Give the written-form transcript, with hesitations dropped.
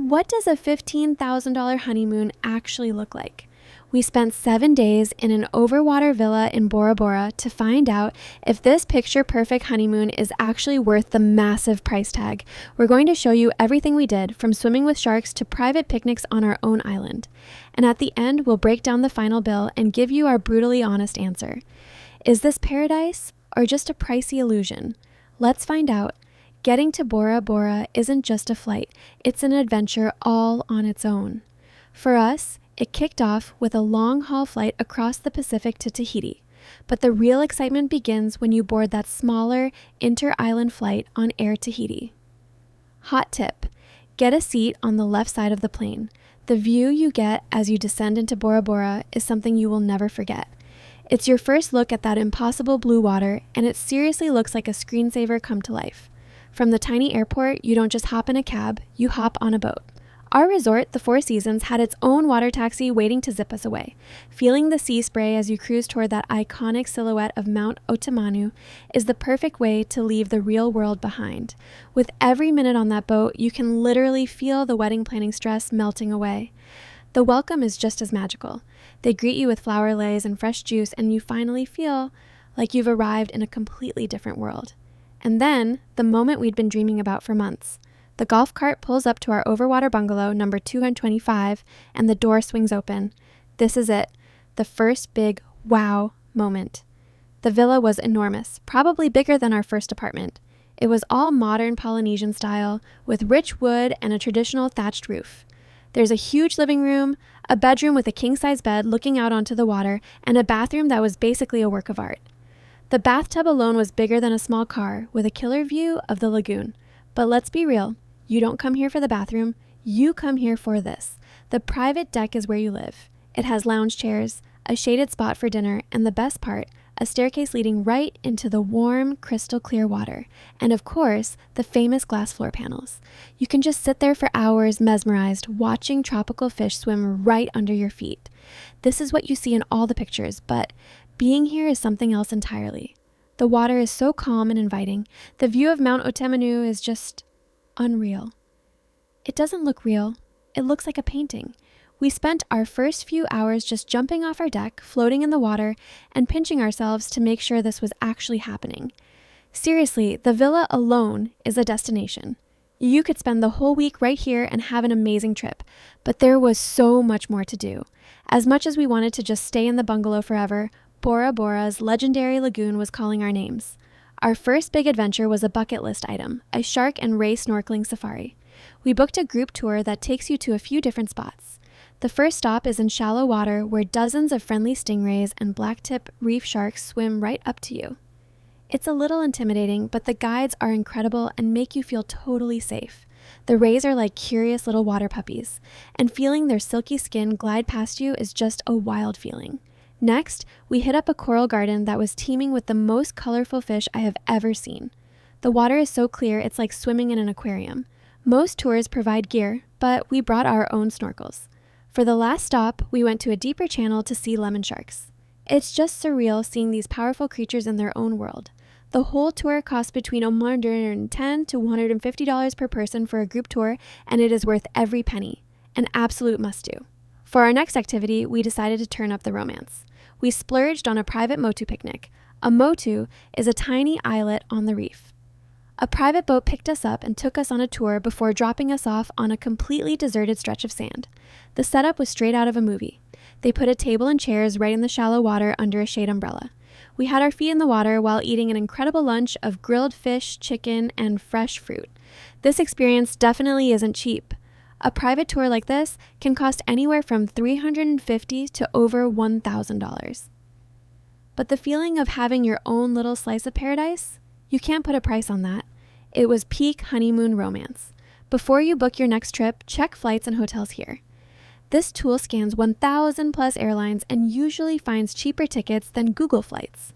What does a $15,000 honeymoon actually look like? We spent 7 days in an overwater villa in Bora Bora to find out if this picture-perfect honeymoon is actually worth the massive price tag. We're going to show you everything we did, from swimming with sharks to private picnics on our own island. And at the end, we'll break down the final bill and give you our brutally honest answer. Is this paradise or just a pricey illusion? Let's find out. Getting to Bora Bora isn't just a flight, it's an adventure all on its own. For us, it kicked off with a long-haul flight across the Pacific to Tahiti. But the real excitement begins when you board that smaller, inter-island flight on Air Tahiti. Hot tip: get a seat on the left side of the plane. The view you get as you descend into Bora Bora is something you will never forget. It's your first look at that impossible blue water, and it seriously looks like a screensaver come to life. From the tiny airport, you don't just hop in a cab, you hop on a boat. Our resort, the Four Seasons, had its own water taxi waiting to zip us away. Feeling the sea spray as you cruise toward that iconic silhouette of Mount Otamanu is the perfect way to leave the real world behind. With every minute on that boat, you can literally feel the wedding planning stress melting away. The welcome is just as magical. They greet you with flower leis and fresh juice, and you finally feel like you've arrived in a completely different world. And then, the moment we'd been dreaming about for months. The golf cart pulls up to our overwater bungalow, number 225, and the door swings open. This is it, the first big wow moment. The villa was enormous, probably bigger than our first apartment. It was all modern Polynesian style, with rich wood and a traditional thatched roof. There's a huge living room, a bedroom with a king-size bed looking out onto the water, and a bathroom that was basically a work of art. The bathtub alone was bigger than a small car, with a killer view of the lagoon. But let's be real, you don't come here for the bathroom, you come here for this. The private deck is where you live. It has lounge chairs, a shaded spot for dinner, and the best part, a staircase leading right into the warm, crystal clear water. And of course, the famous glass floor panels. You can just sit there for hours mesmerized, watching tropical fish swim right under your feet. This is what you see in all the pictures, but being here is something else entirely. The water is so calm and inviting. The view of Mount Otamanu is just unreal. It doesn't look real. It looks like a painting. We spent our first few hours just jumping off our deck, floating in the water, and pinching ourselves to make sure this was actually happening. Seriously, the villa alone is a destination. You could spend the whole week right here and have an amazing trip, but there was so much more to do. As much as we wanted to just stay in the bungalow forever, Bora Bora's legendary lagoon was calling our names. Our first big adventure was a bucket list item, a shark and ray snorkeling safari. We booked a group tour that takes you to a few different spots. The first stop is in shallow water where dozens of friendly stingrays and blacktip reef sharks swim right up to you. It's a little intimidating, but the guides are incredible and make you feel totally safe. The rays are like curious little water puppies, and feeling their silky skin glide past you is just a wild feeling. Next, we hit up a coral garden that was teeming with the most colorful fish I have ever seen. The water is so clear it's like swimming in an aquarium. Most tours provide gear, but we brought our own snorkels. For the last stop, we went to a deeper channel to see lemon sharks. It's just surreal seeing these powerful creatures in their own world. The whole tour costs between $110 to $150 per person for a group tour, and it is worth every penny. An absolute must-do. For our next activity, we decided to turn up the romance. We splurged on a private motu picnic. A motu is a tiny islet on the reef. A private boat picked us up and took us on a tour before dropping us off on a completely deserted stretch of sand. The setup was straight out of a movie. They put a table and chairs right in the shallow water under a shade umbrella. We had our feet in the water while eating an incredible lunch of grilled fish, chicken, and fresh fruit. This experience definitely isn't cheap. A private tour like this can cost anywhere from $350 to over $1,000. But the feeling of having your own little slice of paradise? You can't put a price on that. It was peak honeymoon romance. Before you book your next trip, check flights and hotels here. This tool scans 1,000 plus airlines and usually finds cheaper tickets than Google Flights.